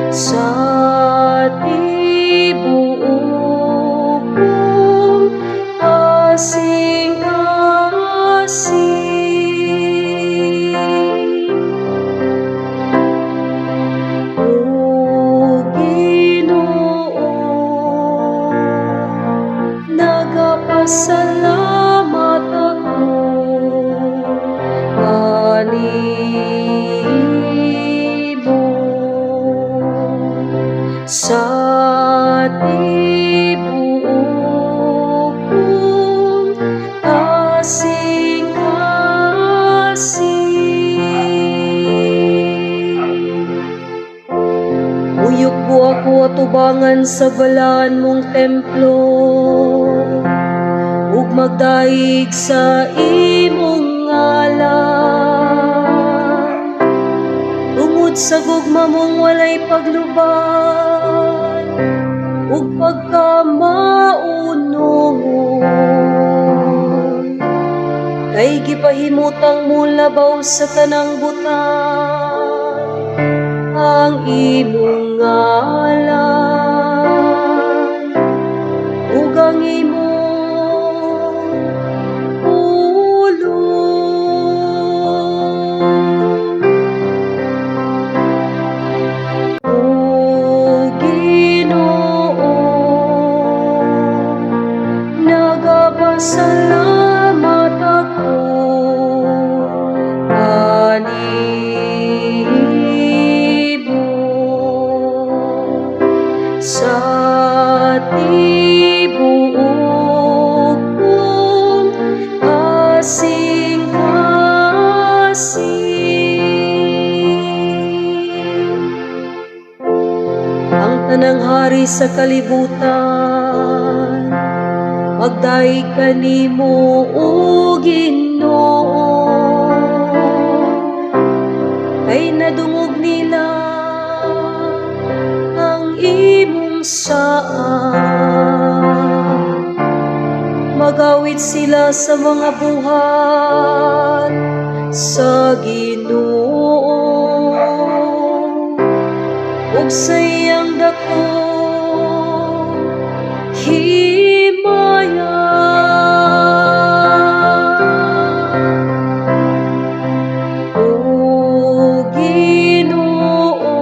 sa tibuok kong kasing-kasing. O Ginoo, nagapasalamat ako kanimo sa tibuok kong kasing-kasing. Uyok ko ako atubangan sa balaan mong templo, ug magdaig sa imong ngalan. Tungod sa gugma mong walay pagluban, ug pagkamaunong, kay gipahimutang mo labaw sa tanang butang ang imong ngalan, ug ang imong pulong. O Ginoo, nagapasalamat ako kanimo sa tibuok kong kasing-kasing. Ang tanang hari sa kalibutan magdaig kanimo, O Ginoo, kay nadungog nila ang imong saan. Magawit sila sa mga buhat sa Ginoo, ug sa iyang dakong himaya. O Ginoo,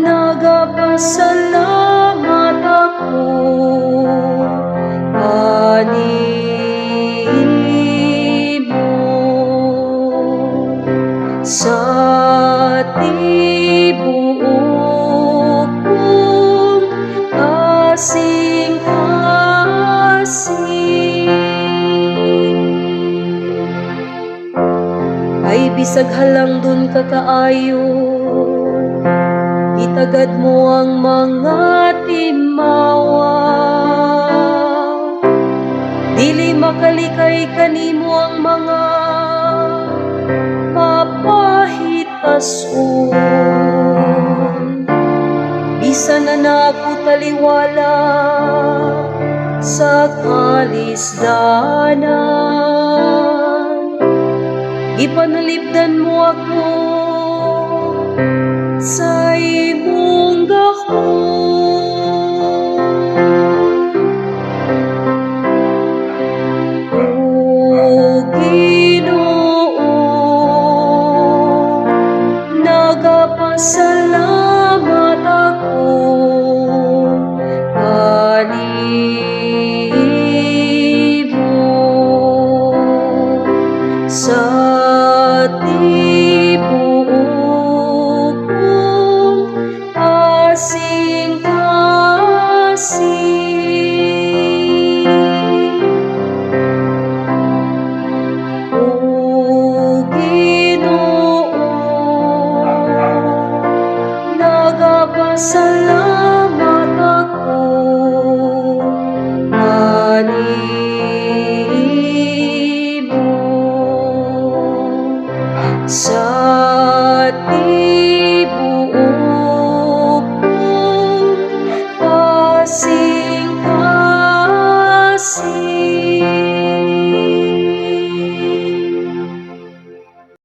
nagapasalamat ako kanimo sa tibuok kong kasing-kasing. Ay bisag halang dun ka kaayo, itagad mo ang mga timawa. Dili makalikay kanimo ang mga mapahitason. Bisan na naako taliwala sa kalisdanan, ipanalipdan mo ako sa imong gahom. O Ginoo, nagapasalamat ako kanimo sa tibuok kong kasing-kasing. O Ginoo, nagapasalamat